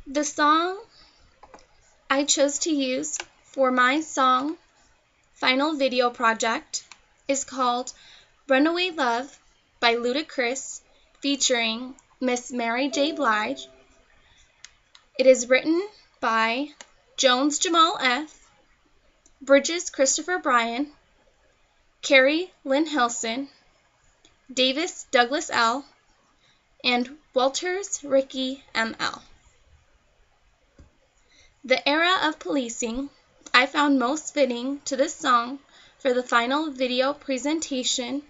The song I chose to use for my song final video project is called Runaway Love by Ludacris featuring Miss Mary J. Blige. It is written by Jones Jamal F., Bridges Christopher Bryan, Carrie Lynn Hilson, Davis Douglas L., and Walters Ricky M.L. The era of policing I found most fitting to this song for the final video presentation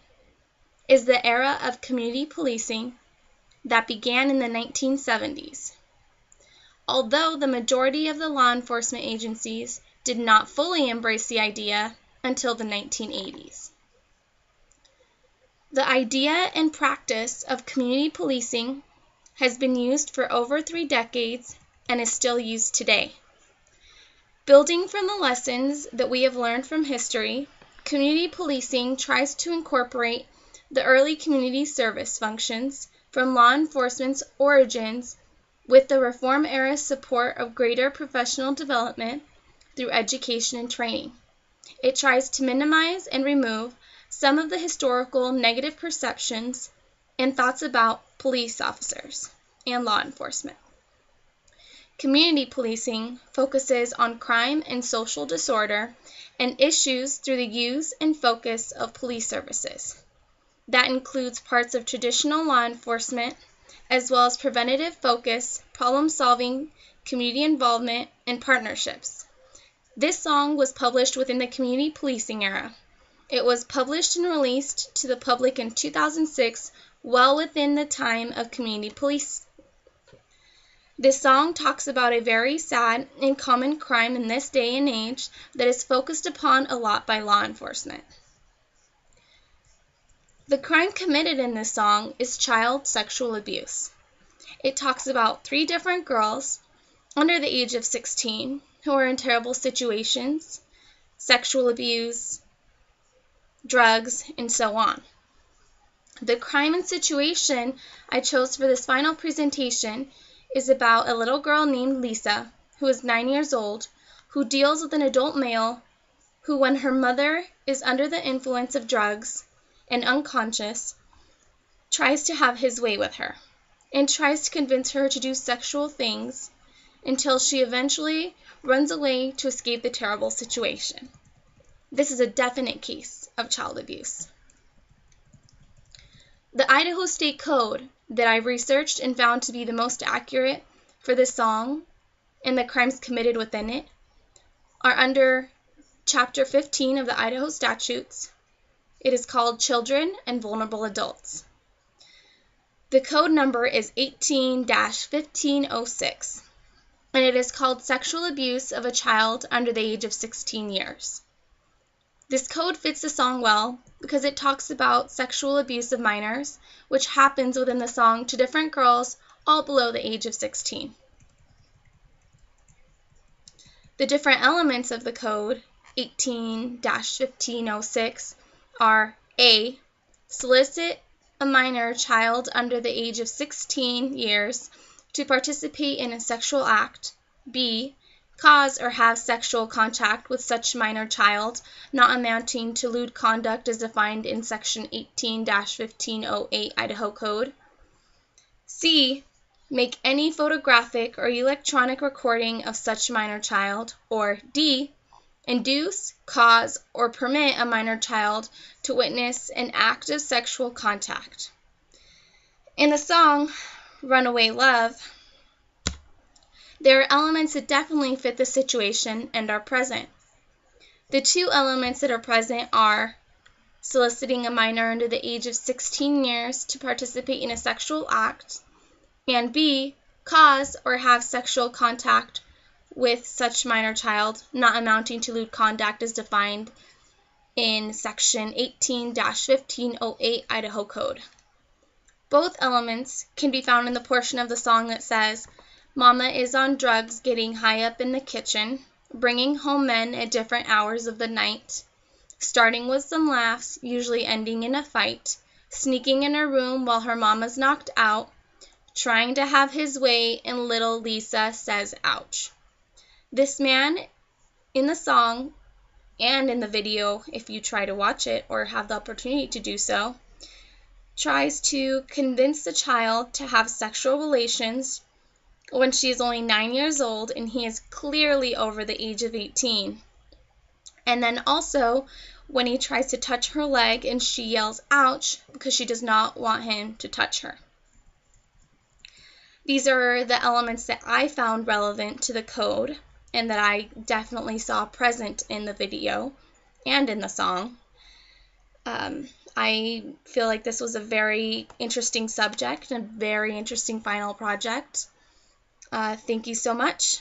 is the era of community policing that began in the 1970s. Although the majority of the law enforcement agencies did not fully embrace the idea until the 1980s. The idea and practice of community policing has been used for over 3 decades and is still used today. Building from the lessons that we have learned from history, community policing tries to incorporate the early community service functions from law enforcement's origins with the Reform-era support of greater professional development through education and training. It tries to minimize and remove some of the historical negative perceptions and thoughts about police officers and law enforcement. Community policing focuses on crime and social disorder and issues through the use and focus of police services. That includes parts of traditional law enforcement, as well as preventative focus, problem-solving, community involvement, and partnerships. This song was published within the community policing era. It was published and released to the public in 2006, well within the time of community police. This song talks about a very sad and common crime in this day and age that is focused upon a lot by law enforcement. The crime committed in this song is child sexual abuse. It talks about 3 different girls under the age of 16 who are in terrible situations, sexual abuse, drugs, and so on. The crime and situation I chose for this final presentation is about a little girl named Lisa, who is 9 years old, who deals with an adult male who, when her mother is under the influence of drugs and unconscious, tries to have his way with her and tries to convince her to do sexual things until she eventually runs away to escape the terrible situation. This is a definite case of child abuse. The Idaho State Code that I researched and found to be the most accurate for this song and the crimes committed within it are under Chapter 15 of the Idaho Statutes. It is called Children and Vulnerable Adults. The code number is 18-1506, and it is called Sexual Abuse of a Child Under the Age of 16 Years. This code fits the song well because it talks about sexual abuse of minors, which happens within the song to different girls all below the age of 16. The different elements of the code, 18-1506, are A. Solicit a minor child under the age of 16 years to participate in a sexual act. B. Cause or have sexual contact with such minor child, not amounting to lewd conduct as defined in Section 18-1508 Idaho Code. C. Make any photographic or electronic recording of such minor child. Or D. Induce, cause, or permit a minor child to witness an act of sexual contact. In the song Runaway Love, there are elements that definitely fit the situation and are present. The 2 elements that are present are soliciting a minor under the age of 16 years to participate in a sexual act, and B, cause or have sexual contact with such minor child, not amounting to lewd conduct as defined in Section 18-1508 Idaho Code. Both elements can be found in the portion of the song that says, Mama is on drugs getting high up in the kitchen, bringing home men at different hours of the night, starting with some laughs, usually ending in a fight, sneaking in her room while her mama's knocked out, trying to have his way, and little Lisa says, ouch. This man in the song and in the video, if you try to watch it or have the opportunity to do so, tries to convince the child to have sexual relations when she is only 9 years old and he is clearly over the age of 18. And then also when he tries to touch her leg and she yells ouch because she does not want him to touch her. These are the elements that I found relevant to the code and that I definitely saw present in the video and in the song. I feel like this was a very interesting subject and a very interesting final project. Thank you so much.